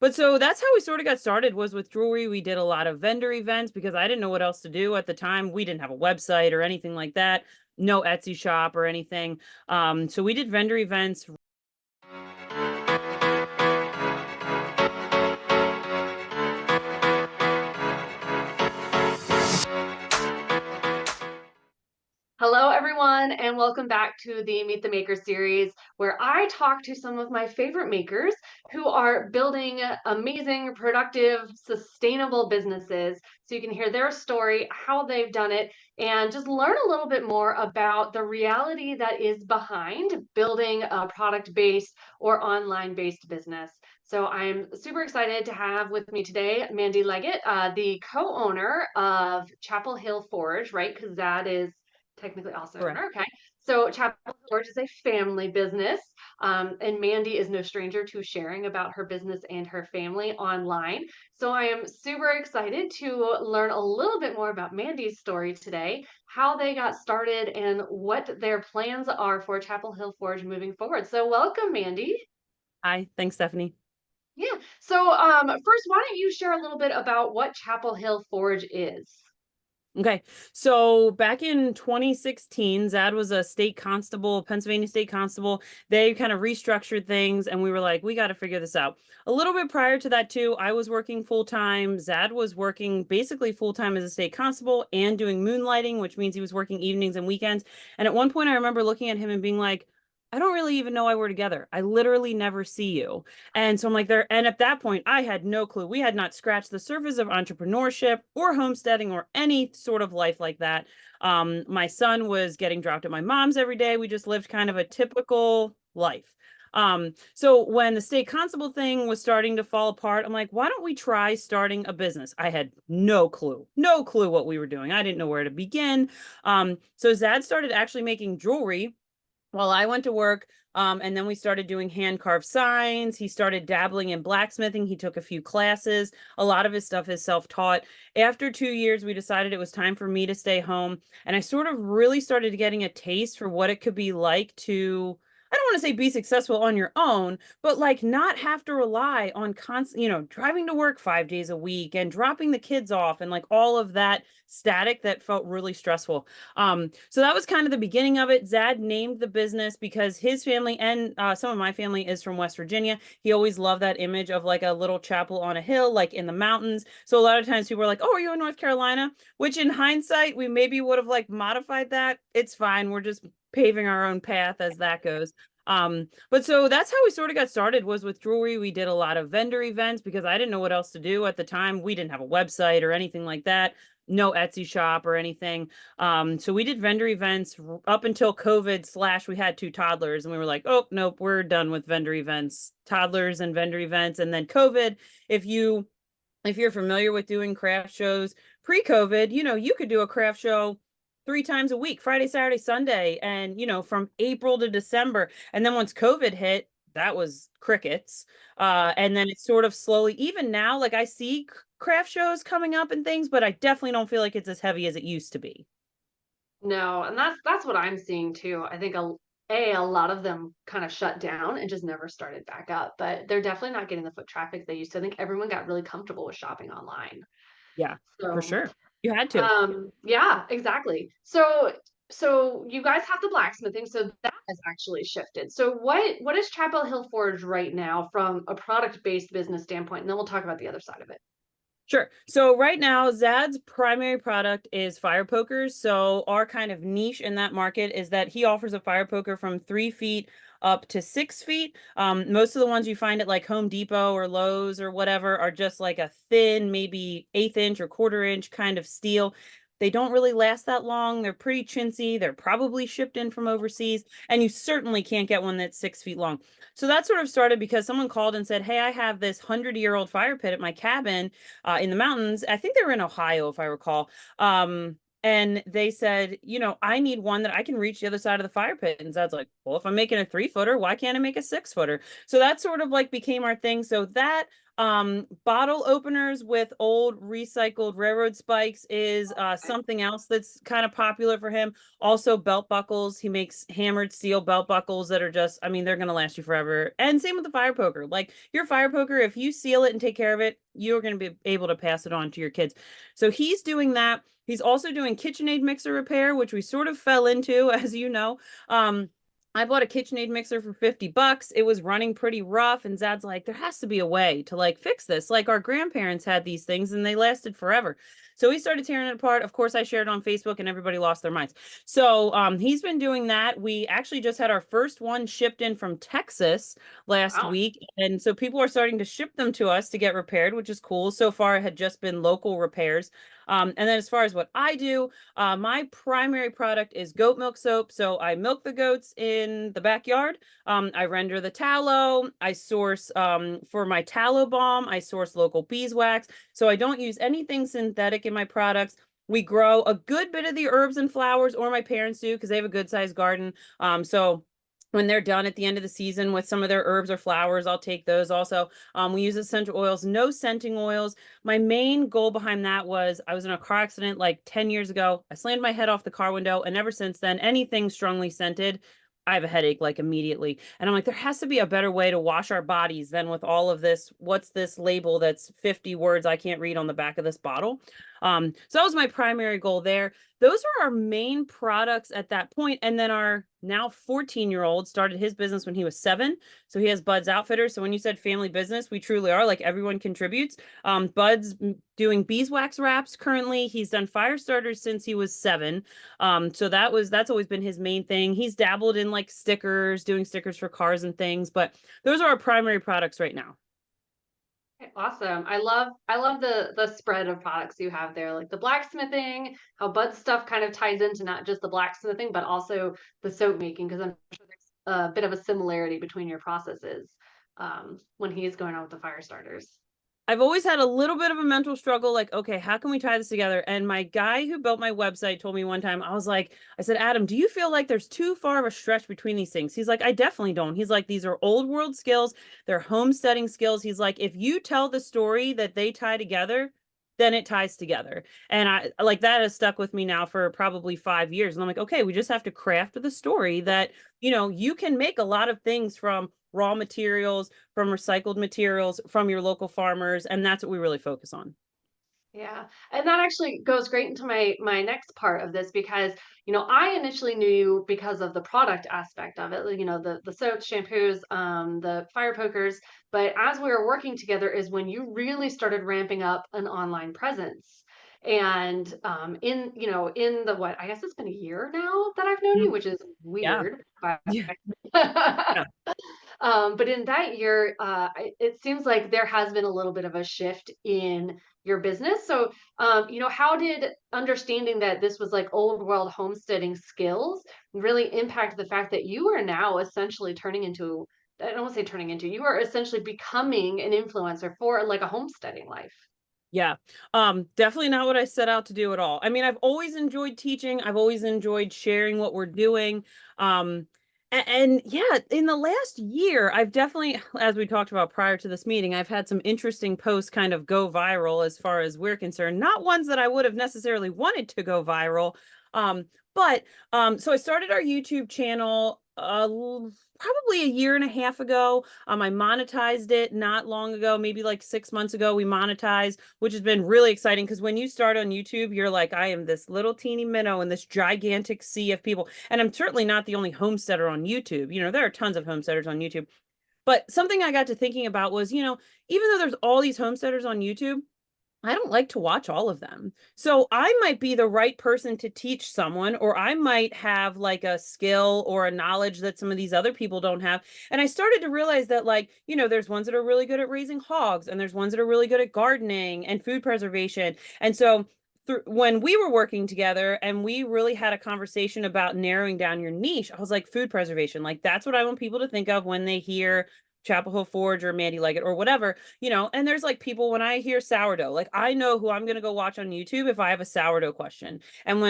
But so that's how we sort of got started was with jewelry. We did a lot of vendor events because I didn't know what else to do at the time. We didn't have a website or anything like that, no Etsy shop or anything. So we did vendor events. Hello, everyone, and welcome back to the Meet the Maker series, where I talk to some of my favorite makers who are building amazing, productive, sustainable businesses. So you can hear their story, how they've done it, and just learn a little bit more about the reality that is behind building a product based or online based business. So I'm super excited to have with me today Mandy Leggett, the co owner of Chapel Hill Forge, right? Because that is technically also an Correct. owner. Okay. So Chapel Forge is a family business. And Mandy is no stranger to sharing about her business and her family online. So I am super excited to learn a little bit more about Mandy's story today, how they got started, and what their plans are for Chapel Hill Forge moving forward. So welcome, Mandy. Hi, thanks, Stephanie. Yeah. So first, why don't you share a little bit about what Chapel Hill Forge is? Okay. So back in 2016, Zad was a state constable, Pennsylvania state constable. They kind of restructured things and we were like, we got to figure this out. A little bit prior to that too, I was working full time. Zad was working basically full time as a state constable and doing moonlighting, which means he was working evenings and weekends. And at one point I remember looking at him and being like, I don't really even know why we're together. I literally never see you. And so I'm like there. And at that point, I had no clue. We had not scratched the surface of entrepreneurship or homesteading or any sort of life like that. My son was getting dropped at my mom's every day. We just lived kind of a typical life. So when the state constable thing was starting to fall apart, I'm like, why don't we try starting a business? I had no clue what we were doing. I didn't know where to begin. So Zad started actually making jewelry while I went to work. And then we started doing hand carved signs. He started dabbling in blacksmithing. He took a few classes. A lot of his stuff is self taught. After 2 years, we decided it was time for me to stay home. And I sort of really started getting a taste for what it could be like to, I don't want to say be successful on your own, but like not have to rely on constant, driving to work 5 days a week and dropping the kids off and like all of that static that felt really stressful. So that was kind of the beginning of it. Zad named the business because his family and some of my family is from West Virginia. He always loved that image of like a little chapel on a hill, like in the mountains. So a lot of times people are like, "Oh, are you in North Carolina?" Which in hindsight, we maybe would have like modified that. It's fine. We're just paving our own path as that goes. But so that's how we sort of got started was with jewelry. We did a lot of vendor events because I didn't know what else to do at the time. We didn't have a website or anything like that, no Etsy shop or anything. So we did vendor events up until COVID slash we had two toddlers and we were like, oh, nope, we're done with vendor events, toddlers and vendor events. And then COVID, if you if you're familiar with doing craft shows pre-COVID, you could do a craft show 3 times a week, Friday, Saturday, Sunday, and from April to December. And then once COVID hit, that was crickets. And then it's sort of slowly, even now, like I see craft shows coming up and things, but I definitely don't feel like it's as heavy as it used to be. No, and that's what I'm seeing too. I think a lot of them kind of shut down and just never started back up, but they're definitely not getting the foot traffic they used to. I think everyone got really comfortable with shopping online. Yeah, for So, sure. You had to. yeah, exactly. So you guys have the blacksmithing, so that has actually shifted. So what is Chapel Hill Forge right now from a product-based business standpoint? And then we'll talk about the other side of it. Sure. So right now, Zad's primary product is fire pokers. So our kind of niche in that market is that he offers a fire poker from 3 feet up to 6 feet. Most of the ones you find at like Home Depot or Lowe's or whatever are just like a thin, maybe 1/8 inch or 1/4 inch kind of steel. They don't really last that long. They're pretty chintzy. They're probably shipped in from overseas, and you certainly can't get one that's 6 feet long. So that sort of started because someone called and said, "Hey, I have this 100-year-old fire pit at my cabin in the mountains." I think they were in Ohio, if I recall. And they said, I need one that I can reach the other side of the fire pit. And Zad's like, well, if I'm making a 3-footer, why can't I make a 6-footer? So that sort of like became our thing. So that bottle openers with old recycled railroad spikes is something else that's kind of popular for him. Also belt buckles. He makes hammered steel belt buckles that are just, I mean, they're going to last you forever. And same with the fire poker. Like your fire poker, if you seal it and take care of it, you're going to be able to pass it on to your kids. So he's doing that. He's also doing KitchenAid mixer repair, which we sort of fell into, as you know. I bought a KitchenAid mixer for $50. It was running pretty rough, and Zad's like, there has to be a way to like fix this. Like our grandparents had these things and they lasted forever. So he started tearing it apart. Of course, I shared it on Facebook and everybody lost their minds. So he's been doing that. We actually just had our first one shipped in from Texas last Wow. week. And so people are starting to ship them to us to get repaired, which is cool. So far, it had just been local repairs. And then as far as what I do, my primary product is goat milk soap. So I milk the goats in the backyard. I render the tallow. I source for my tallow balm. I source local beeswax. So I don't use anything synthetic in my products. We grow a good bit of the herbs and flowers, or my parents do because they have a good sized garden. So when they're done at the end of the season with some of their herbs or flowers, I'll take those also. We use essential oils, no scenting oils. My main goal behind that was I was in a car accident like 10 years ago. I slammed my head off the car window, and ever since then, anything strongly scented, I have a headache like immediately. And I'm like, there has to be a better way to wash our bodies than with all of this. What's this label that's 50 words I can't read on the back of this bottle? So that was my primary goal there. Those were our main products at that point. And then our now 14-year-old started his business when he was 7. So he has Bud's Outfitters. So when you said family business, we truly are, like, everyone contributes. Bud's doing beeswax wraps currently. He's done fire starters since he was 7. So that's always been his main thing. He's dabbled in like stickers, doing stickers for cars and things, but those are our primary products right now. Okay, awesome. I love the spread of products you have there, like the blacksmithing, how Bud's stuff kind of ties into not just the blacksmithing, but also the soap making, because I'm sure there's a bit of a similarity between your processes when he's going on with the fire starters. I've always had a little bit of a mental struggle, like, okay, how can we tie this together? And my guy who built my website told me one time, I said, Adam, do you feel like there's too far of a stretch between these things? He's like, I definitely don't. He's like, these are old world skills, they're homesteading skills. He's like, if you tell the story that they tie together, then it ties together. And I like that has stuck with me now for probably 5 years. And I'm like, okay, we just have to craft the story that, you can make a lot of things from raw materials, from recycled materials, from your local farmers, and that's what we really focus on. Yeah, and that actually goes great into my next part of this because, I initially knew you because of the product aspect of it, the soaps, shampoos, the fire pokers, but as we were working together is when you really started ramping up an online presence. And in the what, I guess it's been a year now that I've known Mm, you, which is yeah. weird. But Yeah. Yeah. But in that year, it seems like there has been a little bit of a shift in your business. So, how did understanding that this was like old world homesteading skills really impact the fact that you are now essentially turning into, I don't want to say turning into, you are essentially becoming an influencer for like a homesteading life? Yeah. Definitely not what I set out to do at all. I mean, I've always enjoyed teaching. I've always enjoyed sharing what we're doing. And yeah, in the last year, I've definitely, as we talked about prior to this meeting, I've had some interesting posts kind of go viral as far as we're concerned. Not ones that I would have necessarily wanted to go viral. Um, but so I started our YouTube channel probably a year and a half ago. I monetized it not long ago, maybe like 6 months ago. We monetized, which has been really exciting because when you start on YouTube, you're like, I am this little teeny minnow in this gigantic sea of people. And I'm certainly not the only homesteader on YouTube. There are tons of homesteaders on YouTube. But something I got to thinking about was, even though there's all these homesteaders on YouTube, I don't like to watch all of them. So I might be the right person to teach someone, or I might have like a skill or a knowledge that some of these other people don't have. And I started to realize that, like, there's ones that are really good at raising hogs, and there's ones that are really good at gardening and food preservation. And so when we were working together and we really had a conversation about narrowing down your niche, I was like, food preservation, like that's what I want people to think of when they hear Chapel Hill Forge or Mandy Leggett or whatever, and there's like people when I hear sourdough, like I know who I'm going to go watch on YouTube if I have a sourdough question. And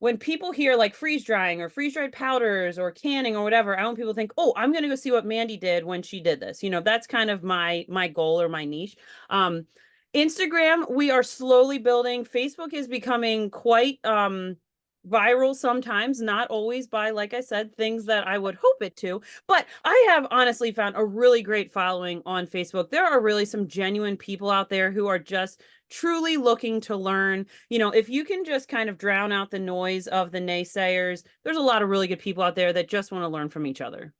when people hear like freeze drying or freeze dried powders or canning or whatever, I want people to think, oh, I'm going to go see what Mandy did when she did this. That's kind of my goal or my niche. Um, Instagram, we are slowly building. Facebook is becoming quite viral sometimes, not always by, like I said, things that I would hope it to. But I have honestly found a really great following on Facebook. There are really some genuine people out there who are just truly looking to learn. If you can just kind of drown out the noise of the naysayers, there's a lot of really good people out there that just want to learn from each other.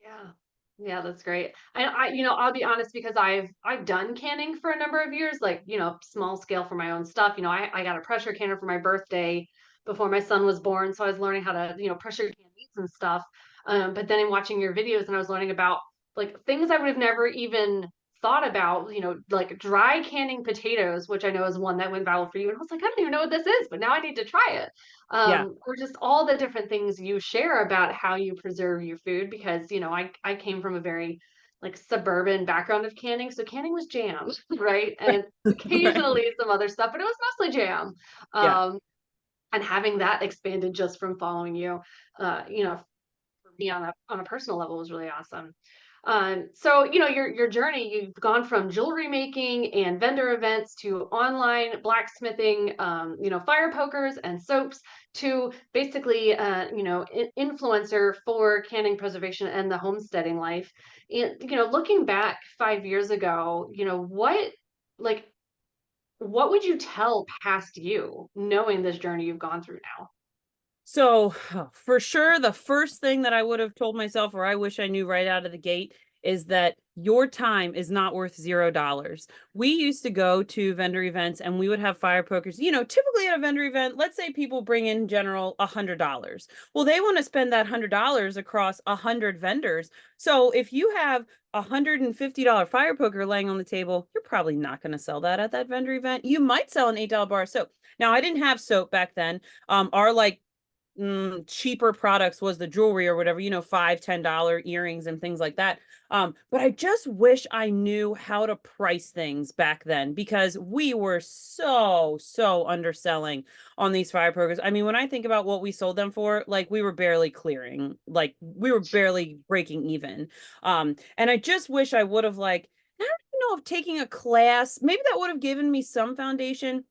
Yeah. Yeah, that's great. I'll be honest because I've done canning for a number of years, like, small scale for my own stuff. I got a pressure canner for my birthday before my son was born, so I was learning how to, pressure can meats and stuff. But then in watching your videos and I was learning about like things I would have never even thought about, like dry canning potatoes, which I know is one that went viral for you. And I was like, I don't even know what this is, but now I need to try it. Yeah. Or just all the different things you share about how you preserve your food because I came from a very like suburban background of canning, so canning was jam, right? And Right. occasionally some other stuff, but it was mostly jam. Yeah. And having that expanded just from following you, for me on a personal level was really awesome. So your journey, you've gone from jewelry making and vendor events to online blacksmithing, fire pokers and soaps to basically, influencer for canning preservation and the homesteading life. And looking back 5 years ago, like what would you tell past you, knowing this journey you've gone through now? So, for sure, the first thing that I would have told myself, or I wish I knew right out of the gate, is that your time is not worth $0. We used to go to vendor events and we would have fire pokers. Typically at a vendor event, let's say people bring in general $100. Well, they want to spend that $100 across 100 vendors. So if you have $150 fire poker laying on the table, you're probably not going to sell that at that vendor event. You might sell an $8 bar of soap. Now, I didn't have soap back then. Our like cheaper products was the jewelry or whatever, $5, $10 earrings and things like that. But I just wish I knew how to price things back then because we were so underselling on these fire programs. I mean, when I think about what we sold them for, like we were barely clearing, like we were barely breaking even. And I just wish I would have like, I don't even know if taking a class, maybe that would have given me some foundation,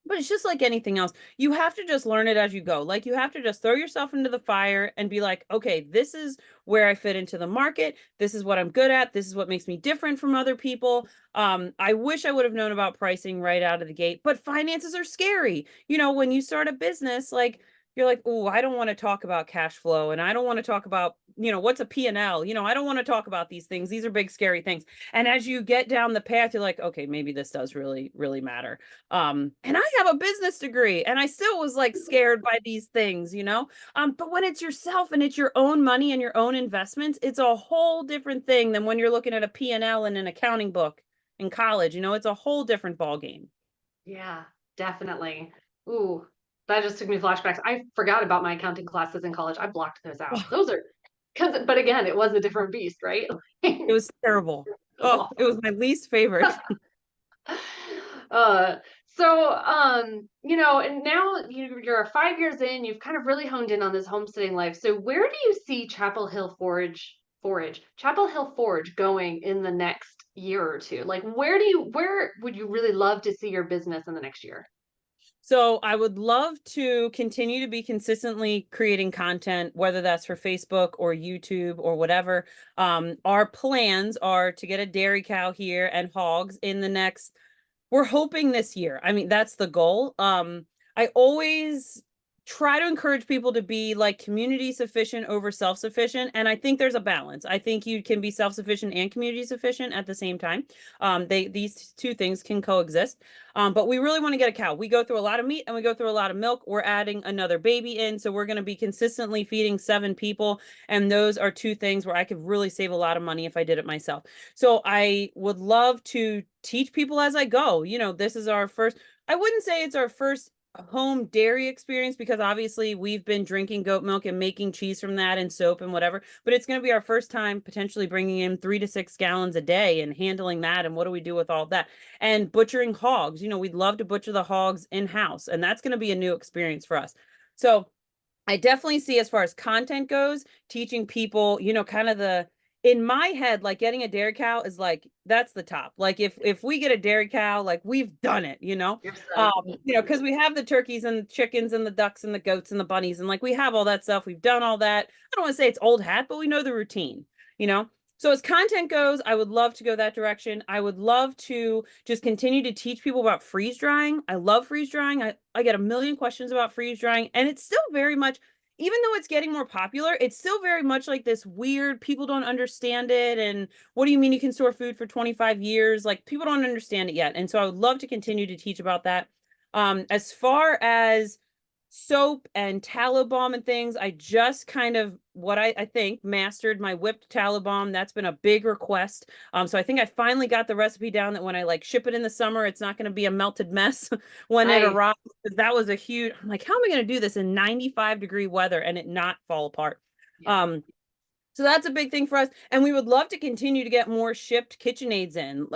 but it's just like anything else. You have to just learn it as you go. Like you have to just throw yourself into the fire and be like, okay, this is where I fit into the market. This is what I'm good at. This is what makes me different from other people. I wish I would have known about pricing right out of the gate, but finances are scary. When you start a business, like you're like, oh, I don't want to talk about cash flow and I don't want to talk about, what's a P&L. I don't want to talk about these things. These are big, scary things. And as you get down the path, you're like, okay, maybe this does really, really matter. And I have a business degree and I still was like scared by these things. But when it's yourself and it's your own money and your own investments, it's a whole different thing than when you're looking at a P&L and an accounting book in college. It's a whole different ball game. Yeah, definitely. Ooh, that just took me flashbacks. I forgot about my accounting classes in college. I blocked those out. Those are because, but again, it was a different beast, right? It was terrible. Oh, it was my least favorite. uh, and now you're 5 years in, you've kind of really honed in on this homesteading life. So where do you see Chapel Hill Forge going in the next year or two? Like where would you really love to see your business in the next year? So I would love to continue to be consistently creating content, whether that's for Facebook or YouTube or whatever. Our plans are to get a dairy cow here and hogs in the next, we're hoping this year. I mean, that's the goal. I always try to encourage people to be like community sufficient over self-sufficient. And I think there's a balance. I think you can be self-sufficient and community sufficient at the same time. These two things can coexist. But we really want to get a cow. We go through a lot of meat and we go through a lot of milk. We're adding another baby in. So we're going to be consistently feeding 7 people. And those are two things where I could really save a lot of money if I did it myself. So I would love to teach people as I go. This is our first, I wouldn't say it's our first home dairy experience because obviously we've been drinking goat milk and making cheese from that and soap and whatever, but it's going to be our first time potentially bringing in 3 to 6 gallons a day and handling that. And what do we do with all of that? And butchering hogs, we'd love to butcher the hogs in house, and that's going to be a new experience for us. So I definitely see, as far as content goes, teaching people, kind of in my head, like getting a dairy cow is like, that's the top. Like if we get a dairy cow, like we've done it, You're set. because we have the turkeys and the chickens and the ducks and the goats and the bunnies, and like we have all that stuff. We've done all that. I don't want to say it's old hat, but we know the routine, you know? So as content goes, I would love to go that direction. I would love to just continue to teach people about freeze drying. I love freeze drying. I get a million questions about freeze drying, and it's still very much, even though it's getting more popular, it's still very much like this weird, people don't understand it. And what do you mean you can store food for 25 years? Like people don't understand it yet. And so I would love to continue to teach about that. As far as soap and tallow balm and things, I just kind of what I think mastered my whipped tallow balm. That's been a big request. So I think I finally got the recipe down that when I like ship it in the summer, it's not going to be a melted mess when it Nice. arrives. Because that was a huge, I'm like, how am I going to do this in 95-degree weather and it not fall apart? Yeah. Um, so that's a big thing for us. And we would love to continue to get more shipped KitchenAids in.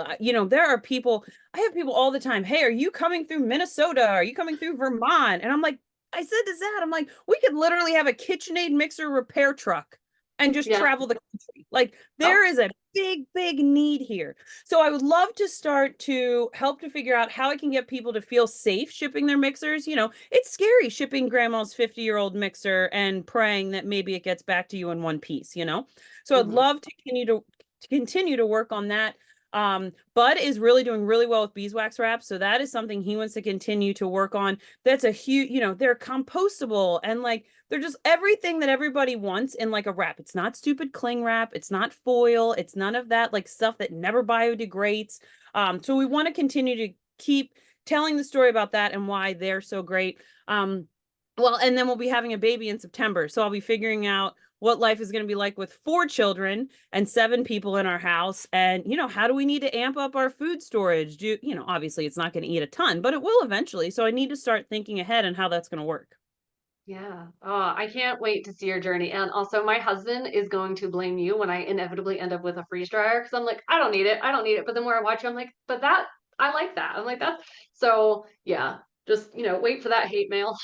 There are people, I have people all the time. Hey, are you coming through Minnesota? Are you coming through Vermont? And I'm like, I said to Zad, I'm like, we could literally have a KitchenAid mixer repair truck and just Yeah. travel the country. Like Oh, there is a big, big need here. So I would love to start to help to figure out how I can get people to feel safe shipping their mixers. It's scary shipping grandma's 50-year-old mixer and praying that maybe it gets back to you in one piece. So I'd mhm. love to continue to work on that. Bud is really doing really well with beeswax wraps. So that is something he wants to continue to work on. That's a huge, they're compostable and like they're just everything that everybody wants in like a wrap. It's not stupid cling wrap. It's not foil. It's none of that like stuff that never biodegrades. So we want to continue to keep telling the story about that and why they're so great. Well, and then we'll be having a baby in September. So I'll be figuring out what life is going to be like with 4 children and 7 people in our house. And, how do we need to amp up our food storage? Obviously it's not going to eat a ton, but it will eventually. So I need to start thinking ahead on how that's going to work. Yeah. Oh, I can't wait to see your journey. And also, my husband is going to blame you when I inevitably end up with a freeze dryer because I'm like, I don't need it. I don't need it. But the more I watch you, I'm like, but that, I like that. I'm like, that's so, yeah, just, wait for that hate mail.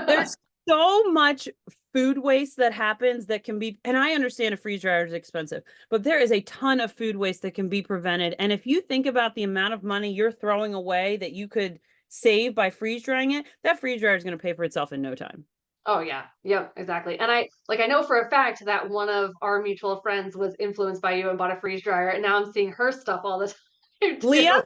There's so much food waste that happens that can be, and I understand a freeze dryer is expensive, but there is a ton of food waste that can be prevented. And if you think about the amount of money you're throwing away that you could save by freeze drying it, that freeze dryer is going to pay for itself in no time. Oh yeah. Yep, exactly. And I know for a fact that one of our mutual friends was influenced by you and bought a freeze dryer, and now I'm seeing her stuff all the time Leah? too.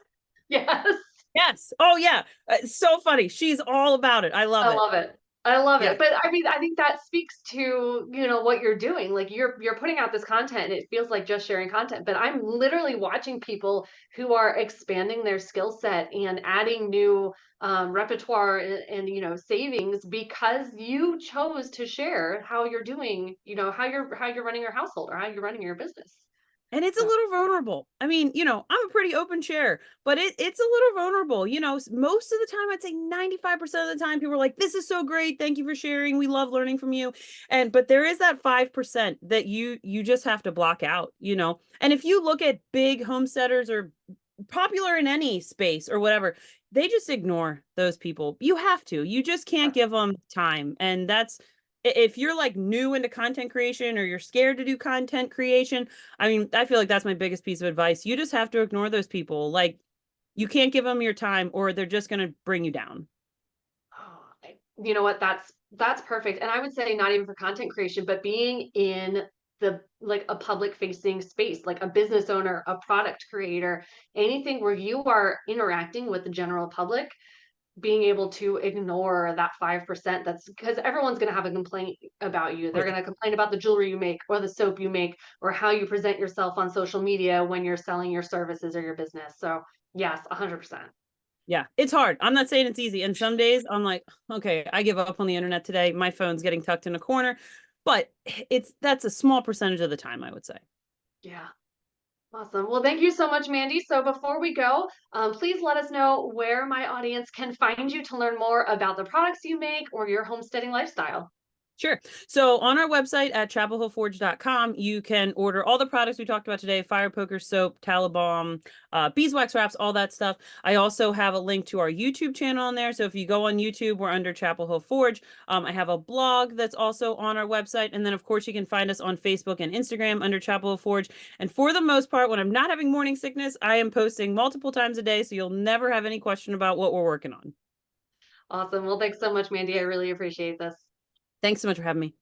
Yes. Yes. Oh, yeah. It's so funny. She's all about it. I love I it. love it. I love Yeah. it. But I mean, I think that speaks to, what you're doing. Like you're putting out this content and it feels like just sharing content, but I'm literally watching people who are expanding their skill set and adding new repertoire and savings because you chose to share how you're doing, how you're running your household or how you're running your business. And it's a So, little vulnerable. I mean, I'm a pretty open share, but it's a little vulnerable. Most of the time, I'd say 95% of the time, people are like, this is so great. Thank you for sharing. We love learning from you. But there is that 5% that you just have to block out. And if you look at big homesteaders or popular in any space or whatever, they just ignore those people. You have to. You just can't give them time. And that's if you're like new into content creation or you're scared to do content creation, I mean, I feel like that's my biggest piece of advice. You just have to ignore those people. Like you can't give them your time or they're just going to bring you down. oh, you know what? That's perfect. And I would say not even for content creation, but being in the like a public facing space, like a business owner, a product creator, anything where you are interacting with the general public, being able to ignore that 5%, that's because everyone's going to have a complaint about you. Oh They're yeah. going to complain about the jewelry you make or the soap you make or how you present yourself on social media when you're selling your services or your business. So, yes, 100%. Yeah, it's hard. I'm not saying it's easy. And some days I'm like, okay, I give up on the internet today. My phone's getting tucked in a corner. But that's a small percentage of the time, I would say. Yeah. Awesome. Well, thank you so much, Mandy. So before we go, please let us know where my audience can find you to learn more about the products you make or your homesteading lifestyle. Sure. So on our website at chapelhillforge.com, you can order all the products we talked about today: fire poker soap, tallow balm, beeswax wraps, all that stuff. I also have a link to our YouTube channel on there. So if you go on YouTube, we're under Chapel Hill Forge. I have a blog that's also on our website. And then, of course, you can find us on Facebook and Instagram under Chapel Hill Forge. And for the most part, when I'm not having morning sickness, I am posting multiple times a day. So you'll never have any question about what we're working on. Awesome. Well, thanks so much, Mandy. I really appreciate this. Thanks so much for having me.